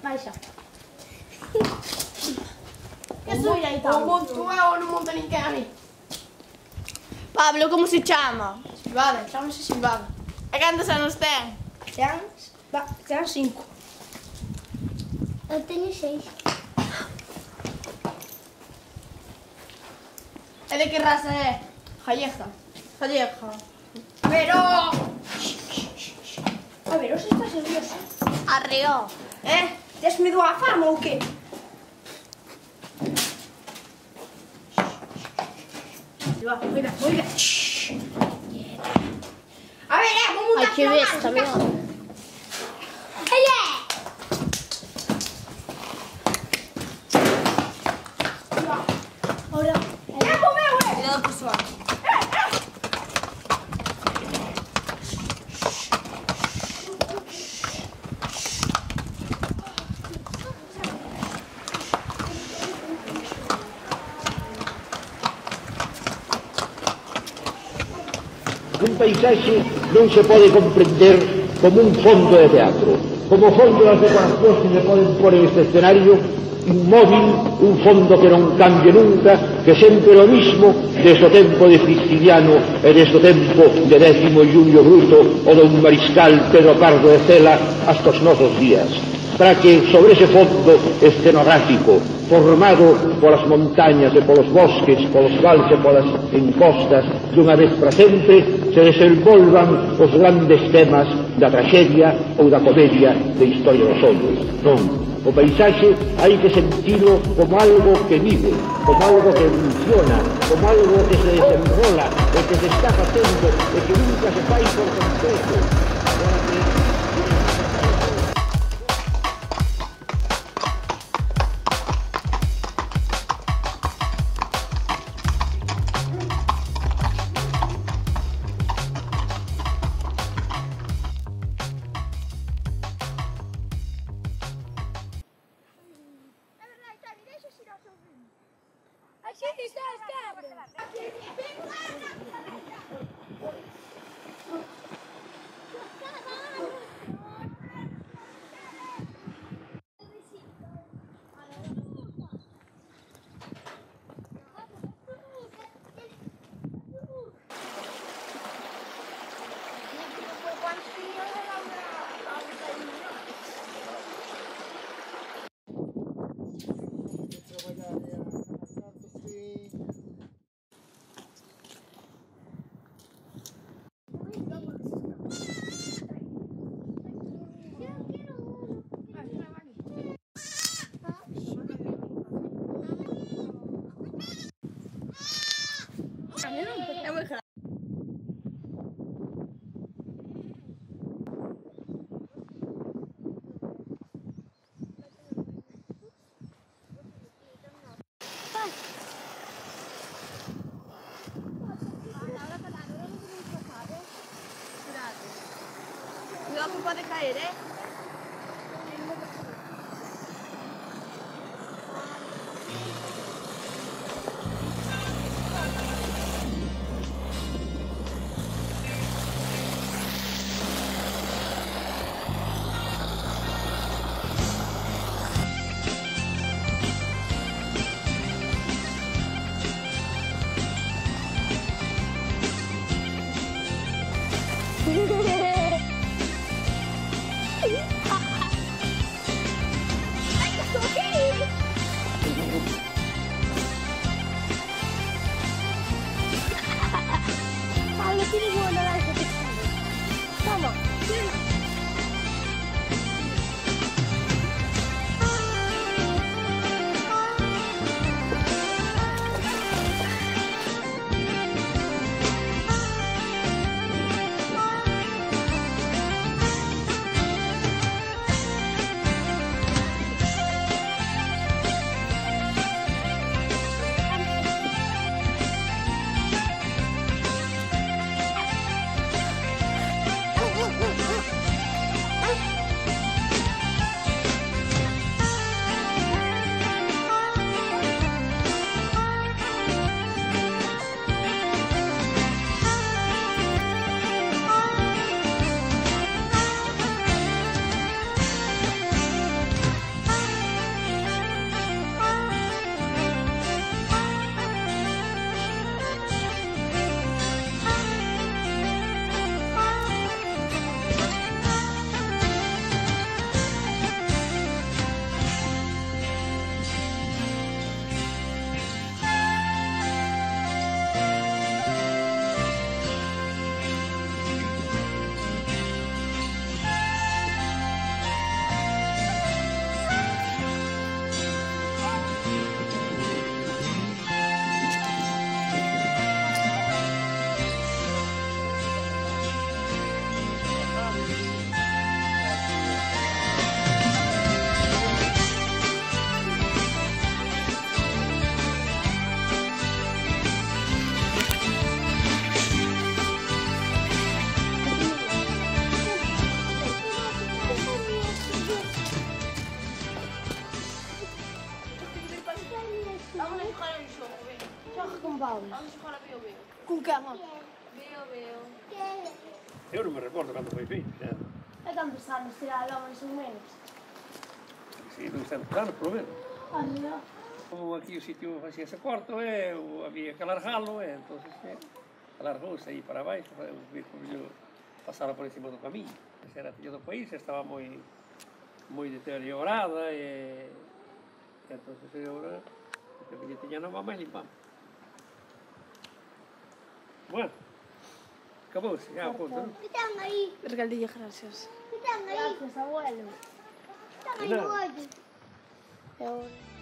Baixa. O monto eu ou non monta ninguén a mí? Pablo, como se chama? Silvada, chámase Silvada. E cantos anos ten? Ten 5. Eu teño 6. E de que raza é? Gallega. Gallega. Pero... A ver, os estás nervioso. Arreo. Tes medo á fama ou que? Silvada, cuida. A ver, vou montar Ai, que besta, meu. Cuidado, pessoal. Un paisaxe non se pode comprender como un fondo de teatro, como fondo das decoracións que se poden pôr en este escenario inmóvil, un fondo que non cambie nunca, que sempre é o mismo desde o tempo de Justiniano e desde o tempo de 10º Julio Bruto ou do mariscal Pedro Pardo de Cela hasta os nosos días, para que sobre ese fondo escenográfico formado polas montañas e polos bosques, polos vales e polas encostas dunha vez para sempre se desenvolvan os grandes temas da traxedia ou da comedia de Historia dos Ollos. Non, o paisaxe hai que sentirlo como algo que vive, como algo que evoluciona, como algo que se desenrola e que se está facendo e que nunca se fai por completo. ver, ¿eh? Paolo, tieni buona la che toma. Vamos a jugar al juego, ven. Gioca con Paolo. Vamos a jugar a Veo Veo. Con che, amor? Veo Veo. Eu non me recordo cando foi feito, xa. E tantos anos tirar logo en menos. Si, 200 anos, polo menos. Arriba. Como aquí o sitio facíase corto, había que alargalo, entonces alargouse aí para baixo, o vehículo pasara por encima do camiño. Esa era a tilla do país, estaba moi deteriorada, entonces agora a billeteña non va máis limpando. Bueno, acabouse, ya, punto, non? ¿Qué están ahí? Regalillo, gracias. ¿Qué están ahí? Gracias, abuelo. ¿Qué están ahí, Nada. abuelo? E ahora...